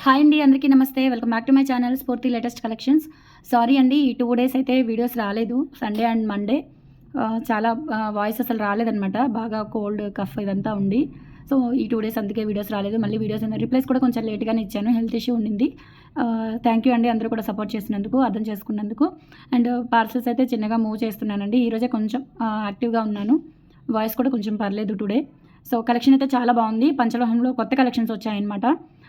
Hi అండి, అందరికీ నమస్తే. Welcome back to my channel స్ఫూర్తి లేటెస్ట్ కలెక్షన్స్. సారీ అండి, ఈ 2 డేస్ అయితే వీడియోస్ రాలేదు. సండే అండ్ మండే చాలా వాయిస్ అసలు రాలేదనమాట. బాగా కోల్డ్, కఫ్ ఇదంతా ఉండి. సో ఈ 2 డేస్ అందుకే వీడియోస్ రాలేదు. మళ్ళీ వీడియోస్ రిప్లైస్ కూడా కొంచెం లేట్గానే ఇచ్చాను, హెల్త్ ఇష్యూ ఉండింది. థ్యాంక్ యూ అండి అందరూ కూడా సపోర్ట్ చేసినందుకు, అర్థం చేసుకున్నందుకు. అండ్ పార్సల్స్ అయితే చిన్నగా మూవ్ చేస్తున్నానండి. ఈరోజే కొంచెం యాక్టివ్గా ఉన్నాను. వాయిస్ కూడా కొంచెం పర్లేదు టుడే. సో కలెక్షన్ అయితే చాలా బాగుంది. పంచలోహంలో కొత్త కలెక్షన్స్ వచ్చాయన్నమాట.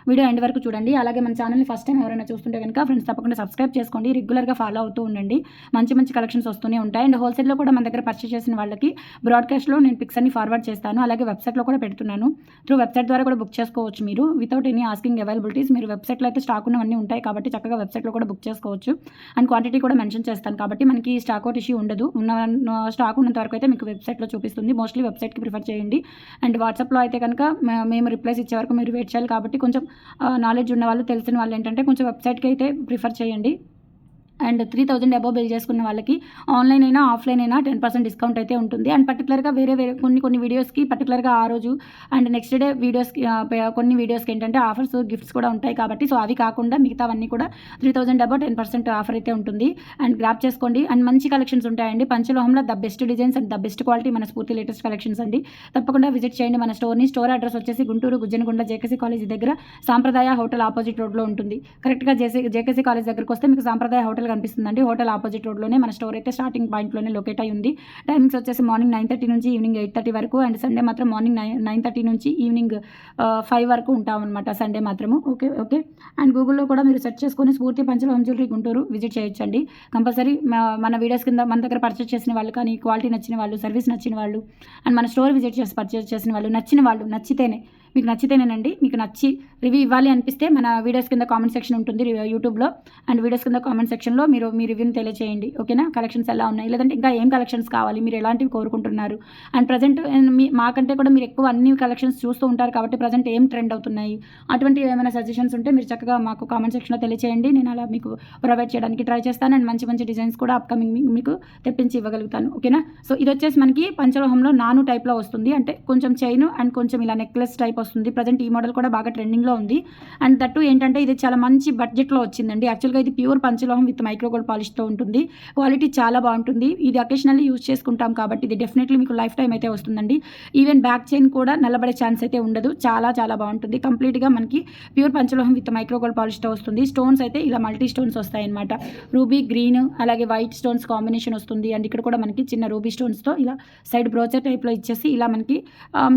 వీడియో ఎండ్ వరకు చూడండి. అలాగే మన ఛానల్ని ఫస్ట్ టైం ఎవరైనా చూస్తుంటే కనుక ఫ్రెండ్స్ తప్పకుండా సబ్స్క్రైబ్ చేసుకోండి. రెగ్యులర్గా ఫాలో అవుతూ ఉండండి. మంచి మంచి కలెక్షన్స్ వస్తూనే ఉంటాయి. అండ్ హోల్సేల్లో కూడా మన దగ్గర పర్చేస్ చేసిన వాళ్ళకి బ్రాడ్కాస్ట్లో నేను పిక్స్ అన్ని ఫార్వర్డ్ చేస్తాను. అలాగే వెబ్సైట్లో కూడా పెడుతున్నాను. త్రూ వెబ్సైట్ ద్వారా కూడా బుక్ చేసుకోవచ్చు మీరు, వితౌట్ ఎనీ ఆస్కింగ్ అవైలబిలిటీస్. మీరు వెబ్సైట్లో అయితే స్టాక్ ఉన్నవన్నీ ఉంటాయి కాబట్టి చక్కగా వెబ్సైట్లో కూడా బుక్ చేసుకోవచ్చు. అండ్ క్వాంటిటీ కూడా మెన్షన్ చేస్తాను కాబట్టి మనకి స్టాక్ అవుట్ ఇష్యూ ఉండదు. ఉన్న స్టాక్ ఉన్నంత వరకు అయితే మీకు వెబ్సైట్లో చూపిస్తుంది. మోస్ట్లీ వెబ్సైట్కి ప్రిఫర్ చేయండి. అండ్ వాట్సాప్లో అయితే కనుక మేము రిప్లైస్ ఇచ్చే వరకు మీరు వెయిట్ చేయాలి కాబట్టి కొంచెం నాలెడ్జ్ ఉన్న వాళ్ళు, తెలిసిన వాళ్ళు ఏంటంటే కొంచెం వెబ్సైట్కి అయితే ప్రిఫర్ చేయండి. అండ్ 3000 అబోవ్ బిల్ చేసుకున్న వాళ్ళకి ఆన్లైన్ అయినా ఆఫ్లైన్ అయినా 10% డిస్కౌంట్ అయితే ఉంటుంది. అండ్ పర్టికులర్గా వేరే కొన్ని వీడియోస్కి పర్టికులర్గా ఆ రోజు అండ్ నెక్స్ట్ డే వీడియోస్కి కొన్ని వీడియోస్కి ఏంటంటే ఆఫర్స్, గిఫ్ట్స్ కూడా ఉంటాయి కాబట్టి సో అవి కాకుండా మిగతావన్నీ కూడా 3000 అబోవ్ 10% ఆఫర్ అయితే ఉంటుంది. అండ్ గ్రాప్ చేసుకోండి. అండ్ మంచి కలెక్షన్స్ ఉంటాయండి. పంచలోహంలో the best designs and the best quality మన స్ఫూర్తి లేటెస్ట్ కలెక్షన్స్ అండి. తప్పకుండా విజిట్ చేయండి మన స్టోర్ని. స్టోర్ అడ్రస్ వచ్చేసి గుంటూరు గుజ్జనగుండ జేకేసీ కాలేజ్ దగ్గర సాంప్రదాయ హోటల్ ఆపోజిట్ రోడ్లో ఉంటుంది. కరెక్ట్గా జేకేసీ కాలేజ్ దగ్గరకు వస్తే మీకు సాంప్రదాయ హోటల్ కనిపిస్తుందండి. హోటల్ ఆపోజిట్ రోడ్లోనే మన స్టోర్ అయితే స్టార్టింగ్ పాయింట్లోనే లొకేట్ అయి ఉంది. టైమింగ్స్ వచ్చేసి మార్నింగ్ 9:30 నుంచి ఈవినింగ్ 8:30 వరకు. అండ్ సండే మాత్రం మార్నింగ్ 9:30 నుంచి ఈవినింగ్ 5 వరకు ఉంటామన్నమాట సండే మాత్రము. ఓకే. అండ్ గూగుల్లో కూడా మీరు సెర్చ్ చేసుకొని స్ఫూర్తి పంచలోహం జ్యువెలరీ గుంటూరు విజిట్ చేయొచ్చండి. కంపల్సరీ మన వీడియోస్ కింద మన దగ్గర పర్చేస్ చేసిన వాళ్ళు కానీ, క్వాలిటీ నచ్చిన వాళ్ళు, సర్వీస్ నచ్చిన వాళ్ళు, అండ్ మన స్టోర్ విజిట్ చేసి పర్చేస్ చేసిన వాళ్ళు, నచ్చిన వాళ్ళు, మీకు నచ్చితేనేనండి. మీకు నచ్చి రివ్యూ ఇవ్వాలి అనిపిస్తే మన వీడియోస్ కింద కామెంట్ సెక్షన్ ఉంటుంది యూట్యూబ్లో. అండ్ వీడియోస్ కింద కామెంట్ సెక్షన్లో మీరు మీ రివ్యూని తెలియజేయండి. ఓకేనా? కలెక్షన్స్ ఎలా ఉన్నాయి, లేదంటే ఇంకా ఏం కలెక్షన్స్ కావాలి, మీరు ఎలాంటివి కోరుకుంటున్నారు. అండ్ ప్రజెంట్ మాకంటే కూడా మీరు ఎక్కువ అన్ని కలెక్షన్స్ చూస్తూ ఉంటారు కాబట్టి ప్రజెంట్ ఏం ట్రెండ్ అవుతున్నాయి, అటువంటి ఏమైనా సజెషన్స్ ఉంటే మీరు చక్కగా మాకు కామెంట్ సెక్షన్లో తెలియజేయండి. నేను అలా మీకు ప్రొవైడ్ చేయడానికి ట్రై చేస్తాను. అండ్ మంచి మంచి డిజైన్స్ కూడా అప్కమింగ్ మీకు తెప్పించి ఇవ్వగలుగుతాను. ఓకేనా? సో ఇది వచ్చేసి మనకి పంచలోహంలో నాను టైప్లో వస్తుంది. అంటే కొంచెం చైన్ అండ్ కొంచెం ఇలా నెక్లెస్ టైప్ వస్తుంది. ప్రజెంట్ ఈ మోడల్ కూడా బాగా ట్రెండింగ్లో ఉంది. అండ్ దట్టు ఏంటంటే ఇది చాలా మంచి బడ్జెట్లో వచ్చిందండి. యాక్చువల్గా ఇది ప్యూర్ పంచలోహం విత్ మైక్రోగోల్డ్ పాలిష్తో ఉంటుంది. క్వాలిటీ చాలా బాగుంటుంది. ఇది అకేషనల్లీ యూజ్ చేసుకుంటాం కాబట్టి ఇది డెఫినెట్లీ మీకు లైఫ్ టైం అయితే వస్తుందండి. ఈవెన్ బ్యాక్ చైన్ కూడా నల్లబడే ఛాన్స్ అయితే ఉండదు. చాలా చాలా బాగుంటుంది. కంప్లీట్గా మనకి ప్యూర్ పంచలోహం విత్ మైక్రోగోల్డ్ పాలిష్తో వస్తుంది. స్టోన్స్ అయితే ఇలా మల్టీ స్టోన్స్ వస్తాయన్నమాట. రూబీ గ్రీన్ అలాగే వైట్ స్టోన్స్ కాంబినేషన్ వస్తుంది. అండ్ ఇక్కడ కూడా మనకి చిన్న రూబీ స్టోన్స్తో ఇలా సైడ్ బ్రోచర్ టైప్లో ఇచ్చేసి ఇలా మనకి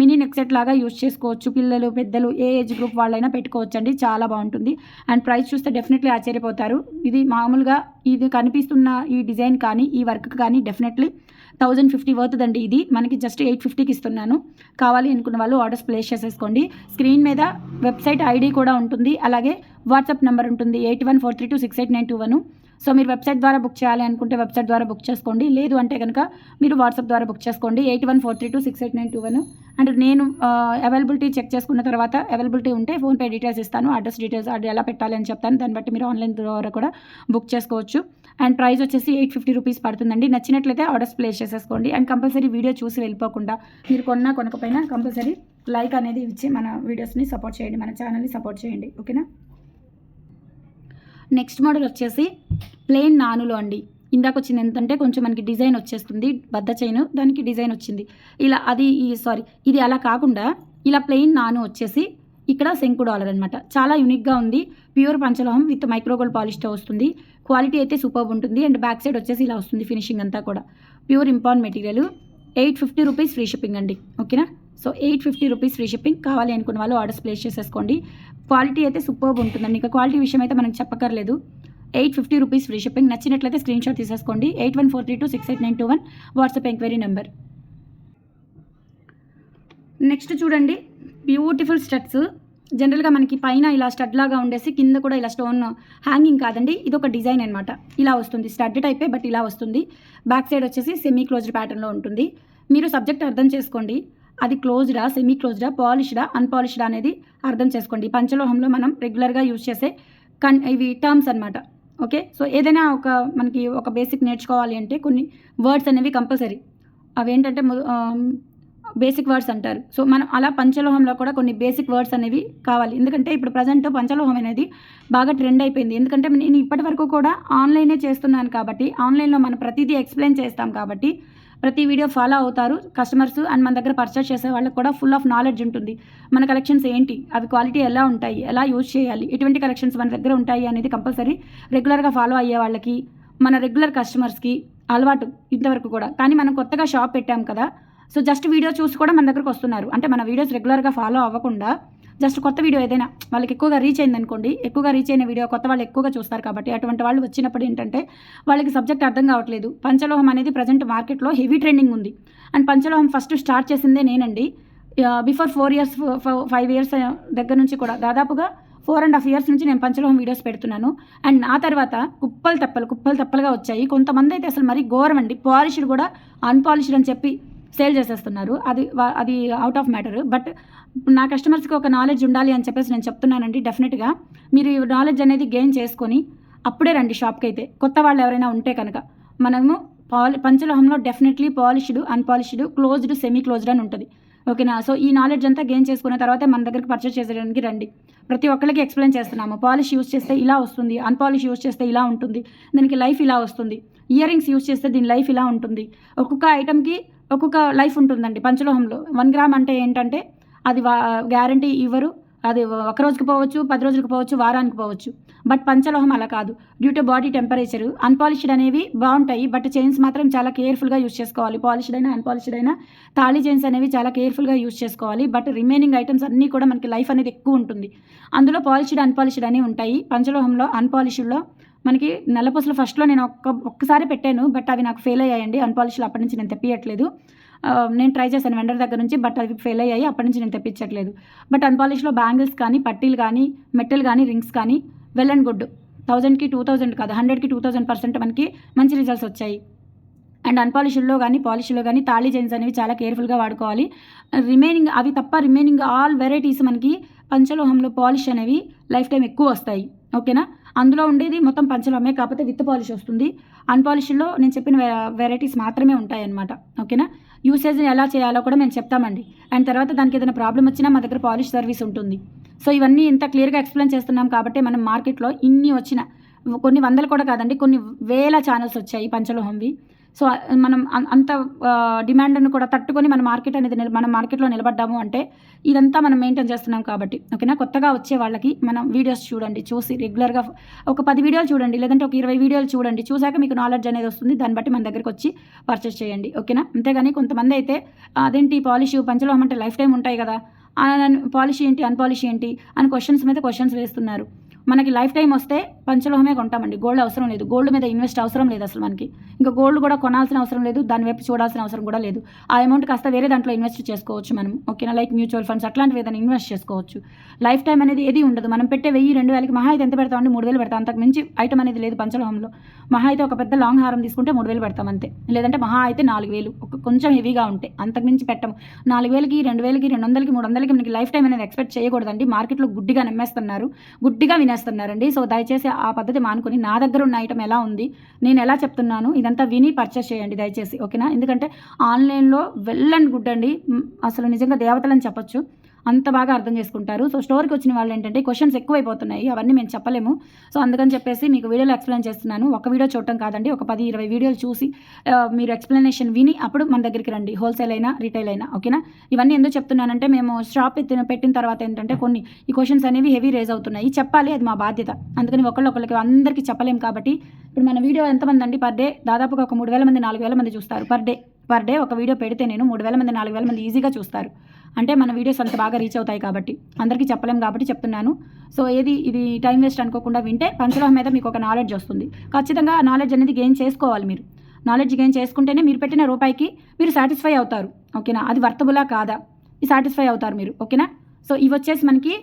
మినీ నెక్ సెట్ లాగా యూజ్ చేసుకోవచ్చు. పిల్లలు, పెద్దలు, ఏ ఏజ్ గ్రూప్ వాళ్ళైనా పెట్టుకోవచ్చు అండి. చాలా బాగుంటుంది. అండ్ ప్రైస్ చూస్తే డెఫినెట్లీ ఆశ్చర్యపోతారు. ఇది మామూలుగా ఇది కనిపిస్తున్న ఈ డిజైన్ కానీ, ఈ వర్క్ కానీ డెఫినెట్లీ 1050 వర్త్దండి. ఇది మనకి జస్ట్ 850కి ఇస్తున్నాను. కావాలి అనుకున్న వాళ్ళు ఆర్డర్స్ ప్లేస్ చేసేసుకోండి. స్క్రీన్ మీద వెబ్సైట్ ఐడి కూడా ఉంటుంది. అలాగే వాట్సాప్ నెంబర్ ఉంటుంది 8143268921. సో మీరు వెబ్సైట్ ద్వారా బుక్ చేయాలి అనుకుంటే వెబ్సైట్ ద్వారా బుక్ చేసుకోండి. లేదు అంటే కనుక మీరు వాట్సాప్ ద్వారా బుక్ చేసుకోండి 8143268921. అండ్ నేను అవైలబిలిటీ చెక్ చేసుకున్న తర్వాత అవైలబిలిటీ ఉంటే ఫోన్పే డీటెయిల్స్ ఇస్తాను, అడ్రస్ డీటెయిల్స్ అది ఎలా పెట్టాలి అని చెప్తాను. దాన్ని బట్టి మీరు ఆన్లైన్ ద్వారా కూడా బుక్ చేసుకోవచ్చు. అండ్ ప్రైస్ వచ్చేసి 850 రూపీస్ పడుతుందండి. నచ్చినట్లయితే ఆర్డర్స్ ప్లేస్ చేసేసుకోండి. అండ్ కంపల్సరీ వీడియో చూసి వెళ్ళిపోకుండా మీరు కొనకపోయినా కంపల్సరీ లైక్ అనేది ఇచ్చి మన వీడియోస్ని సపోర్ట్ చేయండి, మన ఛానల్ని సపోర్ట్ చేయండి. ఓకేనా? నెక్స్ట్ మోడల్ వచ్చేసి ప్లెయిన్ నానులో అండి. ఇందాక వచ్చింది ఏంటంటే కొంచెం మనకి డిజైన్ వచ్చేస్తుంది, బద్ద చైన్, దానికి డిజైన్ వచ్చింది ఇలా. ఇది అలా కాకుండా ఇలా ప్లెయిన్ నాను వచ్చేసి ఇక్కడ శంకు డాలర్ అనమాట. చాలా యూనిక్గా ఉంది. ప్యూర్ పంచలోహం విత్ మైక్రోగోల్డ్ పాలిష్తో వస్తుంది. క్వాలిటీ అయితే సూపర్ ఉంటుంది. అండ్ బ్యాక్ సైడ్ వచ్చేసి ఇలా వస్తుంది. ఫినిషింగ్ అంతా కూడా pure import material. 850 rupees free shipping అండి. ఓకేనా? So 850 rupees free shipping. కావాలి అనుకున్న వాళ్ళు ఆర్డర్స్ ప్లేస్ చేసేసుకోండి. క్వాలిటీ అయితే సూపర్ ఉంటుందండి. ఇంకా క్వాలిటీ విషయం అయితే మనకు చెప్పక్కర్లేదు. 850 రూపీస్ ఫ్రీ షిప్పింగ్. నచ్చినట్లయితే స్క్రీన్ షాట్ తీసేసుకోండి 8143268921 వాట్సాప్ ఎంక్వైరీ నెంబర్. నెక్స్ట్ చూడండి, బ్యూటిఫుల్ స్టడ్స్. జనరల్గా మనకి పైన ఇలా స్టడ్ లాగా ఉండేసి కింద కూడా ఇలా స్టోన్ హ్యాంగింగ్ కాదండి, ఇది ఒక డిజైన్ అనమాట. ఇలా వస్తుంది. స్టడ్ టైపే బట్ ఇలా వస్తుంది. బ్యాక్ సైడ్ వచ్చేసి సెమీ క్లోజ్డ్ ప్యాటర్న్లో ఉంటుంది. మీరు సబ్జెక్ట్ అర్థం చేసుకోండి. అది క్లోజ్డా, సెమీ క్లోజ్డా, పాలిష్డా, అన్పాలిష్డా అనేది అర్థం చేసుకోండి. పంచలోహంలో మనం రెగ్యులర్గా యూజ్ చేసే ఇవి టర్మ్స్ అనమాట. ఓకే? సో ఏదైనా మనకి ఒక బేసిక్ నేర్చుకోవాలి అంటే కొన్ని వర్డ్స్ అనేవి కంపల్సరీ. అవేంటంటే బేసిక్ వర్డ్స్ అంటారు. సో మనం అలా పంచలోహంలో కూడా కొన్ని బేసిక్ వర్డ్స్ అనేవి కావాలి. ఎందుకంటే ఇప్పుడు ప్రజెంట్ పంచలోహం అనేది బాగా ట్రెండ్ అయిపోయింది. ఎందుకంటే నేను ఇప్పటి వరకు కూడా ఆన్లైనే చేస్తున్నాను కాబట్టి, ఆన్లైన్లో మనం ప్రతిదీ ఎక్స్ప్లెయిన్ చేస్తాం కాబట్టి ప్రతి వీడియో ఫాలో అవుతారు కస్టమర్స్. అండ్ మన దగ్గర పర్చేస్ చేసే వాళ్ళకి కూడా ఫుల్ ఆఫ్ నాలెడ్జ్ ఉంటుంది. మన కలెక్షన్స్ ఏంటి, అవి క్వాలిటీ ఎలా ఉంటాయి, ఎలా యూజ్ చేయాలి, ఎటువంటి కలెక్షన్స్ మన దగ్గర ఉంటాయి అనేది కంపల్సరీ రెగ్యులర్గా ఫాలో అయ్యే వాళ్ళకి, మన రెగ్యులర్ కస్టమర్స్కి అలవాటు ఇంతవరకు కూడా. కానీ మనం కొత్తగా షాప్ పెట్టాం కదా, సో జస్ట్ వీడియో చూసి కూడా మన దగ్గరకు వస్తున్నారు. అంటే మన వీడియోస్ రెగ్యులర్గా ఫాలో అవ్వకుండా జస్ట్ కొత్త వీడియో ఏదైనా వాళ్ళకి ఎక్కువగా రీచ్ అయిందనుకోండి, ఎక్కువగా రీచ్ అయిన వీడియో కొత్త వాళ్ళు ఎక్కువగా చూస్తారు కాబట్టి అటువంటి వాళ్ళు వచ్చినప్పుడు ఏంటంటే వాళ్ళకి సబ్జెక్ట్ అర్థం కావట్లేదు. పంచలోహం అనేది ప్రజెంట్ మార్కెట్లో హెవీ ట్రెండింగ్ ఉంది. అండ్ పంచలోహం ఫస్ట్ స్టార్ట్ చేసిందే నేనండి. బిఫోర్ 4 ఇయర్స్ 5 ఇయర్స్ దగ్గర నుంచి కూడా దాదాపుగా 4.5 ఇయర్స్ నుంచి నేను పంచలోహం వీడియోస్ పెడుతున్నాను. అండ్ ఆ తర్వాత కుప్పలు తప్పలుగా వచ్చాయి. కొంతమంది అయితే అసలు మరీ ఘోరం అండి, పాలిష్డ్ కూడా అన్పాలిష్డ్ అని చెప్పి సేల్ చేసేస్తున్నారు. అది అవుట్ ఆఫ్ మ్యాటర్. బట్ నా కస్టమర్స్కి ఒక నాలెడ్జ్ ఉండాలి అని చెప్పేసి నేను చెప్తున్నానండి. డెఫినెట్గా మీరు ఈ నాలెడ్జ్ అనేది గెయిన్ చేసుకొని అప్పుడే రండి షాప్కి. అయితే కొత్త వాళ్ళు ఎవరైనా ఉంటే కనుక మనము పంచలోహంలో definitely polished, unpolished, closed, semi closed అని ఉంటుంది. ఓకేనా? సో ఈ నాలెడ్జ్ అంతా గెయిన్ చేసుకున్న తర్వాత మన దగ్గరికి పర్చేస్ చేసేయడానికి రండి. ప్రతి ఒక్కరికి ఎక్స్ప్లెయిన్ చేస్తున్నాము. పాలిష్ యూస్ చేస్తే ఇలా వస్తుంది, అన్పాలిష్ యూస్ చేస్తే ఇలా ఉంటుంది, దానికి లైఫ్ ఇలా వస్తుంది. ఇయర్ రింగ్స్ యూస్ చేస్తే దీని లైఫ్ ఇలా ఉంటుంది. ఒక్కొక్క ఐటమ్కి ఒక్కొక్క లైఫ్ ఉంటుందండి పంచలోహంలో. 1 గ్రామ్ అంటే ఏంటంటే అది గ్యారంటీ ఇవ్వరు. అది ఒక రోజుకి పోవచ్చు, 10 రోజులకు పోవచ్చు, వారానికి పోవచ్చు. బట్ పంచలోహం అలా కాదు. Due to body temperature unpolished అనేవి బాగుంటాయి. బట్ చైన్స్ మాత్రం చాలా కేర్ఫుల్గా యూస్ చేసుకోవాలి. పాలిష్డ్ అయినా అన్పాలిష్డ్ అయినా తాళీ చైన్స్ అనేవి చాలా కేర్ఫుల్గా యూస్ చేసుకోవాలి. బట్ రిమైనింగ్ ఐటమ్స్ అన్నీ కూడా మనకి లైఫ్ అనేది ఎక్కువ ఉంటుంది. అందులో పాలిష్డ్, అన్పాలిష్డ్ అనేవి ఉంటాయి. పంచలోహంలో అన్పాలిష్డ్లో మనకి నల్లపూసలు ఫస్ట్లో నేను ఒక్కసారి పెట్టాను. బట్ అవి నాకు ఫెయిల్ అయ్యాయండి. అన్పాలిష్డ్లో అప్పటి నుంచి నేను తెప్పియట్లేదు. నేను ట్రై చేశాను వెండర్ దగ్గర నుంచి, బట్ అవి ఫెయిల్ అయ్యాయి. అప్పటి నుంచి నేను తెప్పించట్లేదు. బట్ అన్పాలిష్లో బ్యాంగిల్స్ కానీ, పట్టీలు కానీ, మెట్టలు కానీ, రింగ్స్ కానీ వెల్ అండ్ గుడ్. 1000కి 2000 కాదు, 100కి 2000% మనకి మంచి రిజల్ట్స్ వచ్చాయి. అండ్ అన్పాలిష్డ్లో కానీ పాలిష్లో కానీ తాళీ చైన్స్ అనేవి చాలా కేర్ఫుల్గా వాడుకోవాలి. రిమైనింగ్ అవి తప్ప రిమైనింగ్ ఆల్ వెరైటీస్ మనకి పంచలోహంలో పాలిష్ అనేవి లైఫ్ టైం ఎక్కువ వస్తాయి. ఓకేనా? అందులో ఉండేది మొత్తం పంచలోహమే, కాకపోతే విత్ పాలిష్ వస్తుంది. అన్పాలిష్డ్లో నేను చెప్పిన వెరైటీస్ మాత్రమే ఉంటాయన్నమాట. ఓకేనా? యూసేజ్ ఎలా చేయాలో కూడా మేము చెప్తామండి. అండ్ తర్వాత దానికి ఏదైనా ప్రాబ్లం వచ్చినా మా దగ్గర పాలిష్ సర్వీస్ ఉంటుంది. సో ఇవన్నీ ఇంత క్లియర్గా ఎక్స్ప్లెయిన్ చేస్తున్నాం కాబట్టి మనం మార్కెట్లో ఇన్ని వచ్చిన కొన్ని వందలు కూడా కాదండి, కొన్ని వేల ఛానల్స్ వచ్చాయి పంచలోహంవి. సో మనం అంత డిమాండ్ను కూడా తట్టుకొని మన మార్కెట్ అనేది మనం మార్కెట్లో నిలబడ్డాము అంటే ఇదంతా మనం మెయింటైన్ చేస్తున్నాం కాబట్టి. ఓకేనా? కొత్తగా వచ్చే వాళ్ళకి మనం వీడియోస్ చూడండి, చూసి రెగ్యులర్గా ఒక 10 వీడియోలు చూడండి, లేదంటే ఒక 20 వీడియోలు చూడండి. చూసాక మీకు నాలెడ్జ్ అనేది వస్తుంది. దాన్ని బట్టి మన దగ్గరికి వచ్చి పర్చేస్ చేయండి. ఓకేనా? అంతేగాని కొంతమంది అయితే అదేంటి పాలిష్ పంచలోహం అంటే లైఫ్ టైం ఉంటాయి కదా, పాలిష్ ఏంటి, అన్పాలిష్ ఏంటి అని క్వశ్చన్స్ మీద క్వశ్చన్స్ వేస్తున్నారు. మనకి లైఫ్ టైం వస్తే పంచలోహమే కొంటామండి. గోల్డ్ అవసరం లేదు. గోల్డ్ మీద ఇన్వెస్ట్ అవసరం లేదు అసలు మనకి. ఇంకా గోల్డ్ కూడా కొనాల్సిన అవసరం లేదు, దాని వైపు చూడాల్సిన అవసరం కూడా లేదు. ఆ అమౌంట్ కాస్త వేరే దాంట్లో ఇన్వెస్ట్ చేసుకోవచ్చు మనం. ఓకేనా? లైక్ మ్యూచువల్ ఫండ్స్ అట్లాంటివి ఏదైనా ఇన్వెస్ట్ చేసుకోవచ్చు. లైఫ్ టైం అనేది ఏది ఉండదు. మనం పెట్టే 1000-2000కి మహా అయితే ఎంత పెడతామండి? 3000 పెడతాం. అంతకు మించి ఐటమ్ అనేది లేదు పంచలోహంలో. మహా అయితే ఒక పెద్ద లాంగ్ హారం తీసుకుంటే 3000 పెడతాం అంతే. లేదంటే మహా అయితే 4000 కొంచెం హెవీగా ఉంటే. అంతకు మించి పెట్టము. 4000కి 2000కి 200కి 300కి మనకి లైఫ్ టైం అనేది ఎక్స్పెక్ట్ చేయకూడదండి. మార్కెట్లో గుడ్డిగా నమ్మేస్తున్నారు, గుడ్డిగా వినేస్తున్నారండి. సో దయచేసి ఆ పద్ధతి మానుకొని నా దగ్గర ఉన్న ఐటమ్ ఎలా ఉంది, నేను ఎలా చెప్తున్నాను, ఇదంతా విని పర్చేస్ చేయండి దయచేసి. ఓకేనా? ఎందుకంటే ఆన్లైన్లో వెల్ అండ్ గుడ్ అండి, అసలు నిజంగా దేవతలని చెప్పొచ్చు, అంత బాగా అర్థం చేసుకుంటారు. సో స్టోర్కి వచ్చిన వాళ్ళు ఏంటంటే క్వశ్చన్స్ ఎక్కువైపోతున్నాయి, అవన్నీ మేము చెప్పలేము. సో అందుకని చెప్పేసి మీకు వీడియోలో ఎక్స్ప్లెయిన్ చేస్తున్నాను. ఒక వీడియో చూడటం కాదండి, ఒక 10-20 వీడియోలు చూసి మీరు ఎక్స్ప్లెనేషన్ విని అప్పుడు మన దగ్గరికి రండి, హోల్సేల్ అయినా రీటైల్ అయినా. ఓకేనా? ఇవన్నీ ఎందుకు చెప్తున్నానంటే మేము షాప్ పెట్టిన తర్వాత ఏంటంటే కొన్ని ఈ క్వశ్చన్స్ అనేవి హెవీ రేజ్ అవుతున్నాయి, చెప్పాలి, అది మా బాధ్యత. అందుకని ఒకళ్ళకి అందరికీ చెప్పలేము కాబట్టి. ఇప్పుడు మన వీడియో ఎంతమంది అండి పర్ డే? దాదాపుగా ఒక 3000 మంది 4000 మంది చూస్తారు పర్ డే. ఒక వీడియో పెడితే నేను 3000 మంది 4000 మంది ఈజీగా చూస్తారు. అంటే మన వీడియోస్ అంత బాగా రీచ్ అవుతాయి కాబట్టి. అందరికీ చెప్పలేము కాబట్టి చెప్తున్నాను. సో ఇది టైం వేస్ట్ అనుకోకుండా వింటే పంచలోహం మీద మీకు ఒక నాలెడ్జ్ వస్తుంది. ఖచ్చితంగా ఆ నాలెడ్జ్ అనేది గెయిన్ చేసుకోవాలి. మీరు నాలెడ్జ్ గెయిన్ చేసుకుంటేనే మీరు పెట్టిన రూపాయికి మీరు సాటిస్ఫై అవుతారు. ఓకేనా? అది వర్తబులా కాదా, సాటిస్ఫై అవుతారు మీరు. ఓకేనా? సో ఇవి వచ్చేసి మనకి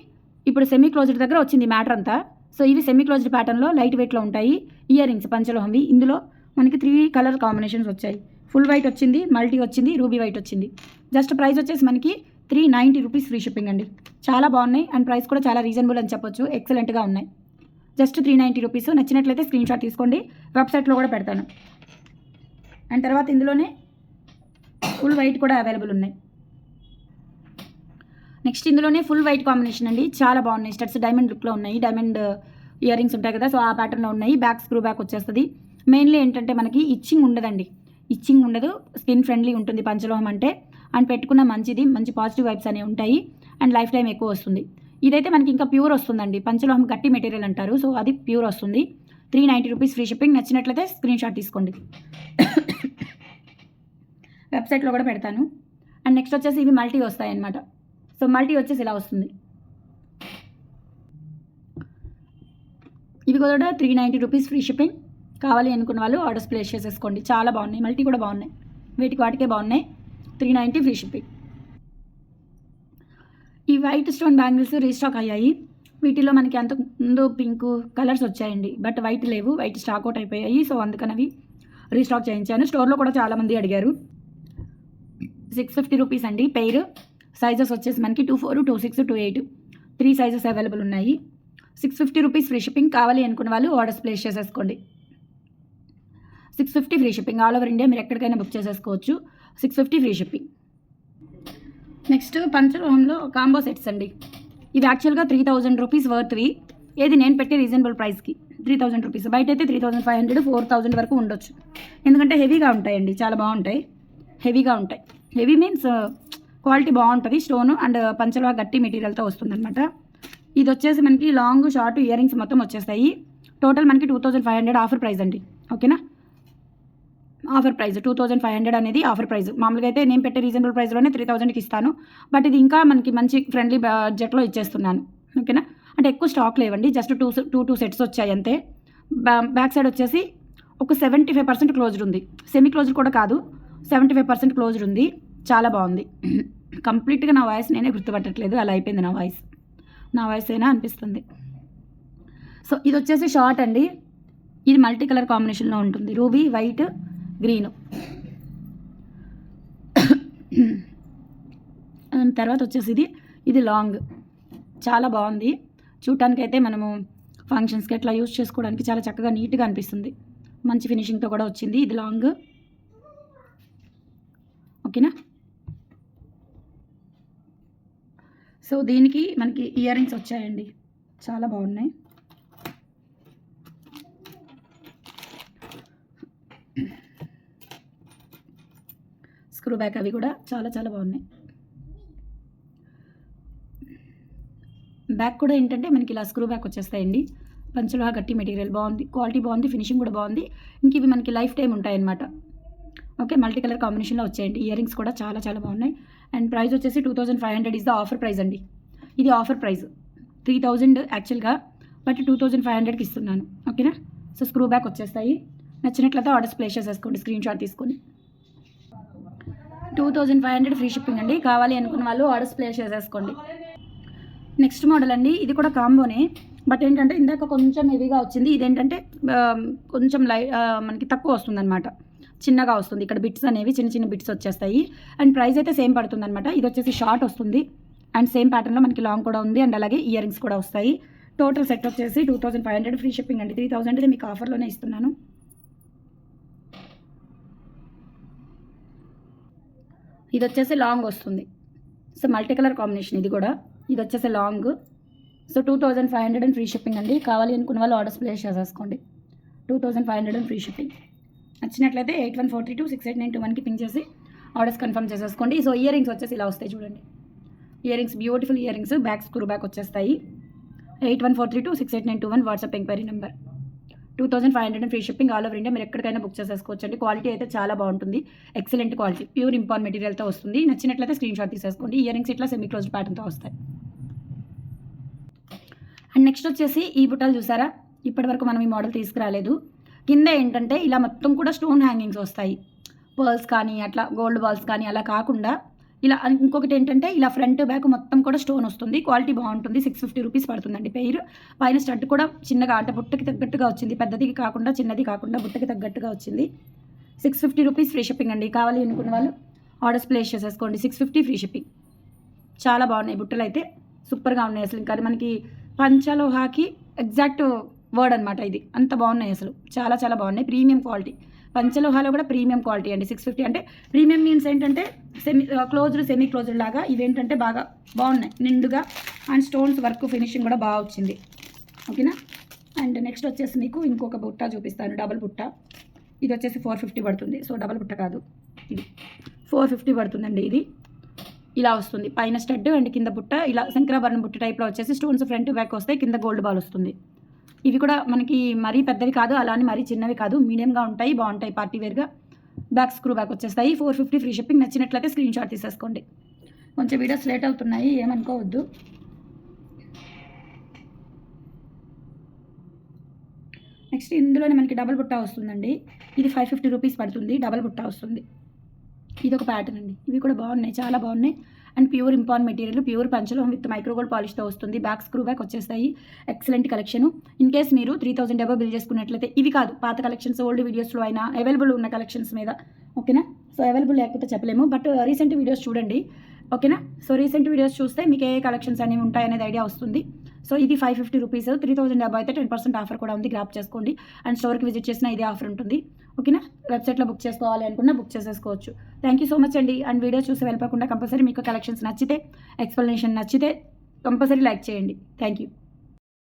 ఇప్పుడు సెమీ క్లోజ్డ్ దగ్గర వచ్చింది మ్యాటర్ అంతా. సో ఇవి సెమీ క్లోజ్డ్ ప్యాటర్న్లో లైట్ వెయిట్లో ఉంటాయి ఇయర్ రింగ్స్ పంచలోహంవి. ఇందులో మనకి 3 కలర్ కాంబినేషన్స్ వచ్చాయి. ఫుల్ వైట్ వచ్చింది, మల్టీ వచ్చింది, రూబీ వైట్ వచ్చింది. జస్ట్ ప్రైస్ వచ్చేసి మనకి 390 రూపీస్ ఫ్రీ షిప్పింగ్ అండి. చాలా బాగున్నాయి అండ్ ప్రైస్ కూడా చాలా రీజనబుల్ అని చెప్పొచ్చు. ఎక్సలెంట్గా ఉన్నాయి. Just 390 rupees. నచ్చినట్లయితే స్క్రీన్ షాట్ తీసుకోండి, వెబ్సైట్లో కూడా పెడతాను. అండ్ తర్వాత ఇందులోనే ఫుల్ వైట్ కూడా అవైలబుల్ ఉన్నాయి. నెక్స్ట్ ఇందులోనే ఫుల్ వైట్ కాంబినేషన్ అండి, చాలా బాగున్నాయి. స్టడ్స్ డైమండ్ లుక్లో ఉన్నాయి, డైమండ్ ఇయర్ రింగ్స్ ఉంటాయి కదా, సో ఆ ప్యాటర్న్లో ఉన్నాయి. బ్యాక్ స్క్రూ బ్యాక్ వచ్చేస్తుంది. మెయిన్లీ ఏంటంటే మనకి ఇచ్చింగ్ ఉండదండి, ఇచ్చింగ్ ఉండదు, స్కిన్ ఫ్రెండ్లీ ఉంటుంది పంచలోహం అంటే. అండ్ పెట్టుకున్న మంచిది, మంచి పాజిటివ్ వైబ్స్ అనేవి ఉంటాయి అండ్ లైఫ్ టైం ఎక్కువ వస్తుంది. ఇదైతే మనకి ఇంకా ప్యూర్ వస్తుందండి, పంచలోహం గట్టి మెటీరియల్ అంటారు, సో అది ప్యూర్ వస్తుంది. 390 రూపీస్ ఫ్రీ షిప్పింగ్. నచ్చినట్లయితే స్క్రీన్ షాట్ తీసుకోండి, వెబ్సైట్లో కూడా పెడతాను. అండ్ నెక్స్ట్ వచ్చేసి ఇవి మల్టీ వస్తాయి అన్నమాట. సో మల్టీ వచ్చేసి ఇలా వస్తుంది. ఇవి కూడా 390 రూపీస్ ఫ్రీ షిప్పింగ్. కావాలి అనుకున్న వాళ్ళు ఆర్డర్స్ ప్లేస్ చేసేసుకోండి. చాలా బాగున్నాయి, మల్టీ కూడా బాగున్నాయి, వీటికి వాటికే బాగున్నాయి. 390 ఫ్రీ షిప్పింగ్. ఈ వైట్ స్టోన్ బ్యాంగిల్స్ రీస్టాక్ అయ్యాయి. వీటిలో మనకి అంతకు ముందు పింక్ కలర్స్ వచ్చాయండి, బట్ వైట్ లేవు, వైట్ స్టాక్ అవుట్ అయిపోయాయి. సో అందుకని అవి రీస్టాక్ చేయించాను. స్టోర్లో కూడా చాలామంది అడిగారు. 650 రూపీస్ అండి పెయిర్. సైజెస్ వచ్చేసి మనకి 24, 26, 28 3 సైజెస్ అవైలబుల్ ఉన్నాయి. 650 రూపీస్ ఫ్రీ షిప్పింగ్. కావాలి అనుకున్న వాళ్ళు ఆర్డర్స్ ప్లేస్ చేసేసుకోండి. 650 free shipping. All over India మీరు ఎక్కడికైనా బుక్ చేసేసుకోవచ్చు. 650 ఫ్రీ షిప్పింగ్. నెక్స్ట్ పంచలోహంలో కాంబో సెట్స్ అండి. ఇవి యాక్చువల్గా 3000 రూపీస్ వర్త్వి. ఏది నేను పెట్టే రీజనబుల్ ప్రైస్కి 3000 రూపీస్. బయట అయితే 3500, 4000 వరకు ఉండొచ్చు. ఎందుకంటే హెవీగా ఉంటాయండి, చాలా బాగుంటాయి, హెవీగా ఉంటాయి. హెవీ మీన్స్ క్వాలిటీ బాగుంటుంది, స్టోను అండ్ పంచలోహ గట్టి మెటీరియల్తో వస్తుందన్నమాట. ఇది వచ్చేసి మనకి లాంగ్ షార్ట్ ఇయర్ రింగ్స్ మొత్తం వచ్చేస్తాయి. టోటల్ మనకి 2500 ఆఫర్ ప్రైస్ అండి, ఓకేనా. ఆఫర్ ప్రైస్ 2500 అనేది ఆఫర్ ప్రైస్. మామూలుగా అయితే నేను పెట్టే రీజనబుల్ ప్రైస్లోనే 3000కి ఇస్తాను, బట్ ఇది ఇంకా మనకి మంచి ఫ్రెండ్లీ బడ్జెట్లో ఇచ్చేస్తున్నాను, ఓకేనా. అంటే ఎక్కువ స్టాక్ లేవండి, జస్ట్ టూ సెట్స్ వచ్చాయి అంతే. బ్యాక్ సైడ్ వచ్చేసి ఒక 75% క్లోజ్డ్ ఉంది, సెమీ క్లోజ్డ్ కూడా కాదు, 75% క్లోజ్డ్ ఉంది. చాలా బాగుంది. కంప్లీట్గా నా వాయిస్ నేనే గుర్తుపట్టట్లేదు, అలా అయిపోయింది నా వాయిస్ అయినా అనిపిస్తుంది. సో ఇది వచ్చేసి షార్ట్ అండి, ఇది మల్టీ కలర్ కాంబినేషన్లో ఉంటుంది, రూబీ, వైట్, గ్రీను. తర్వాత వచ్చేసి ఇది లాంగ్, చాలా బాగుంది చూడటానికి. అయితే మనము ఫంక్షన్స్కి ఎట్లా యూజ్ చేసుకోవడానికి చాలా చక్కగా నీట్గా అనిపిస్తుంది, మంచి ఫినిషింగ్తో కూడా వచ్చింది. ఇది లాంగ్, ఓకేనా. సో దీనికి మనకి ఇయర్ రింగ్స్ వచ్చాయండి, చాలా బాగున్నాయి. స్క్రూ బ్యాక్ అవి కూడా చాలా చాలా బాగున్నాయి. బ్యాక్ కూడా ఏంటంటే మనకి ఇలా స్క్రూ బ్యాక్ వచ్చేస్తాయండి. పంచలోహ గట్టి మెటీరియల్ బాగుంది, క్వాలిటీ బాగుంది, ఫినిషింగ్ కూడా బాగుంది. ఇంక ఇవి మనకి లైఫ్ టైం ఉంటాయన్నమాట. ఓకే, మల్టీ కలర్ కాంబినేషన్లో వచ్చాయండి. ఇయర్ రింగ్స్ కూడా చాలా చాలా బాగున్నాయి. అండ్ ప్రైస్ వచ్చేసి 2500 ఇస్ ద ఆఫర్ ప్రైస్ అండి. ఇది ఆఫర్ ప్రైస్ 3000 యాక్చువల్గా, బట్ 2500కి ఇస్తున్నాను, ఓకేనా. సో స్క్రూ బ్యాక్ వచ్చేస్తాయి. నచ్చినట్లయితే ఆర్డర్స్ ప్లేస్ చేసేసుకోండి, స్క్రీన్ షాట్ తీసుకొని. 2500 ఫ్రీ షిప్పింగ్ అండి. కావాలి అనుకున్న వాళ్ళు ఆర్డర్స్ ప్లేస్ చేసేసుకోండి. నెక్స్ట్ మోడల్ అండి, ఇది కూడా కాంబోనే, బట్ ఏంటంటే ఇందాక కొంచెం హెవీగా వచ్చింది, ఇదేంటంటే కొంచెం మనకి తక్కువ వస్తుంది అనమాట, చిన్నగా వస్తుంది. ఇక్కడ బిట్స్ అనేవి చిన్న చిన్న బిట్స్ వచ్చేస్తాయి. అండ్ ప్రైస్ అయితే సేమ్ పడుతుంది అనమాట. ఇది వచ్చేసి షార్ట్ వస్తుంది అండ్ సేమ్ ప్యాటర్న్లో మనకి లాంగ్ కూడా ఉంది అండ్ అలాగే ఇయర్ రింగ్స్ కూడా వస్తాయి. టోటల్ సెట్ వచ్చేసి 2500 ఫ్రీ షిప్పింగ్ అండి. 3000 మీకు ఆఫర్లోనే ఇస్తున్నాను. ఇది వచ్చేసి లాంగ్ వస్తుంది, సో మల్టీ కలర్ కాంబినేషన్ ఇది కూడా. ఇది వచ్చేసి లాంగ్, సో 2500 ఫ్రీ షిప్పింగ్ అండి. కావాలి అనుకున్న వాళ్ళు ఆర్డర్స్ ప్లేస్ చేసేసుకోండి. 2500 ఫ్రీ షిప్పింగ్. నచ్చినట్లయితే 8143268921కి పింక్ చేసి ఆర్డర్స్ కన్ఫర్మ్ చేసేసుకోండి. సో ఇయర్ రింగ్స్ వచ్చేసి ఇలా వస్తాయి చూడండి. Ear rings beautiful ear rings, back screw back వచ్చేస్తాయి. 8143268921 WhatsApp enquiry number. 2500 free shipping. All over India మీరు ఎక్కడికైనా బుక్ చేసేసుకోవచ్చు అండి. క్వాలిటీ అయితే చాలా బాగుంటుంది, ఎక్సలెంట్ క్వాలిటీ, ప్యూర్ ఇంపార్ట్ మెటీరియల్తో వస్తుంది. నచ్చినట్లయితే స్క్రీన్ షాట్ తీసేసుకోండి. ఇయర్ రింగ్స్ ఇట్లా సెమీ క్లోజ్డ్ ప్యాటర్న్తో వస్తాయి. అండ్ నెక్స్ట్ వచ్చేసి ఈ బుట్టలు చూసారా, ఇప్పటివరకు మనం ఈ మోడల్ తీసుకురాలేదు. కింద ఏంటంటే ఇలా మొత్తం కూడా స్టోన్ హ్యాంగింగ్స్ వస్తాయి, పర్ల్స్ కానీ అట్లా గోల్డ్ బాల్స్ కానీ అలా కాకుండా ఇలా. ఇంకొకటి ఏంటంటే ఇలా ఫ్రంట్ బ్యాక్ మొత్తం కూడా స్టోన్ వస్తుంది, క్వాలిటీ బాగుంటుంది. 650 రూపీస్ పడుతుందండి పెయిర్. పైన స్టడ్ కూడా చిన్నగా అంటే బుట్టకి తగ్గట్టుగా వచ్చింది, పెద్దది కాకుండా చిన్నది కాకుండా బుట్టకి తగ్గట్టుగా వచ్చింది. 650 రూపీస్ ఫ్రీ షిప్పింగ్ అండి. కావాలి అనుకున్న వాళ్ళు ఆర్డర్స్ ప్లేస్ చేసేసుకోండి. 650 ఫ్రీ షిప్పింగ్. చాలా బాగున్నాయి బుట్టలు అయితే, సూపర్గా ఉన్నాయి అసలు. ఇంకా మనకి పంచలోహాకి ఎగ్జాక్ట్ వర్డ్ అనమాట ఇది, అంత బాగున్నాయి అసలు, చాలా చాలా బాగున్నాయి. ప్రీమియం క్వాలిటీ పంచలోహాలో కూడా ప్రీమియం క్వాలిటీ అండి. 650 అంటే ప్రీమియం మీన్స్ ఏంటంటే సెమీ క్లోజ్డ్ లాగా ఇవేంటంటే బాగా బాగున్నాయి, నిండుగా. అండ్ స్టోన్స్ వర్క్ ఫినిషింగ్ కూడా బాగా వచ్చింది. ఓకేనా. అండ్ నెక్స్ట్ వచ్చేసి మీకు ఇంకొక బుట్ట చూపిస్తాను, డబల్ బుట్ట. ఇది వచ్చేసి 450 పడుతుంది. సో డబల్ బుట్ట కాదు, ఇది 450 పడుతుందండి. ఇది ఇలా వస్తుంది, పైన స్టడ్ అండ్ కింద బుట్ట ఇలా శంకరాభరణం బుట్ట టైప్లో వచ్చేసి స్టోన్స్ ఫ్రంట్ బ్యాక్ వస్తాయి, కింద గోల్డ్ బాల్ వస్తుంది. ఇవి కూడా మనకి మరీ పెద్దవి కాదు, అలానే మరీ చిన్నవి కాదు, మీడియంగా ఉంటాయి, బాగుంటాయి, పార్టీ వేర్గా. బ్యాక్ స్క్రూ బ్యాక్ వచ్చేస్తాయి. 450 ఫ్రీ షిప్పింగ్. నచ్చినట్లయితే స్క్రీన్ షాట్ తీసేసుకోండి. కొంచెం వీడియోస్ లేట్ అవుతున్నాయి, ఏమనుకోవద్దు. నెక్స్ట్ ఇందులోనే మనకి డబల్ బుట్ట వస్తుందండి. ఇది 550 రూపీస్ పడుతుంది, డబల్ బుట్ట వస్తుంది. ఇది ఒక ప్యాటర్న్ అండి. ఇవి కూడా బాగున్నాయి, చాలా బాగున్నాయి. And pure impon material, pure panchaloham with microgold పాలిష్తో వస్తుంది. బ్యాక్ స్క్రూ బ్యాక్ వచ్చేస్తాయి. Excellent collection. ఇన్ కేస్ మీరు 3000 అబవ్ బిల్ చేసుకున్నట్లయితే, ఇవి కాదు పాత కలెక్షన్స్ ఓల్డ్ వీడియోస్లో అయినా అవైలబుల్ ఉన్న కలెక్షన్స్ మీద, ఓకేనా. సో అవైలబుల్ లేకపోతే చెప్పలేము, బట్ రీసెంట్ వీడియోస్ చూడండి, ఓకేనా. సో రీసెంట్ వీడియోస్ చూస్తే మీకు ఏ కలెక్షన్స్ అనేవి ఉంటాయనేది ఐడియా వస్తుంది. సో ఇది 550 రూపీస్, 3000 అబవ్ అయితే 10% ఆఫర్ కూడా ఉంది, గ్రాప్ చేసుకోండి. అండ్ స్టోర్కి విజిట్ చేసినా ఇదే ఆఫర్ ఉంటుంది, ఓకేనా. వెబ్సైట్లో బుక్ చేసుకోవాలి అనుకున్నా బుక్ చేసేసుకోవచ్చు. థ్యాంక్ యూ సో మచ్ అండి. అండ్ వీడియో చూసి వెళ్ళకుండా కంపల్సరీ మీకు కలెక్షన్స్ నచ్చితే, ఎక్స్ప్లెనేషన్ నచ్చితే కంపల్సరీ లైక్ చేయండి. Thank you.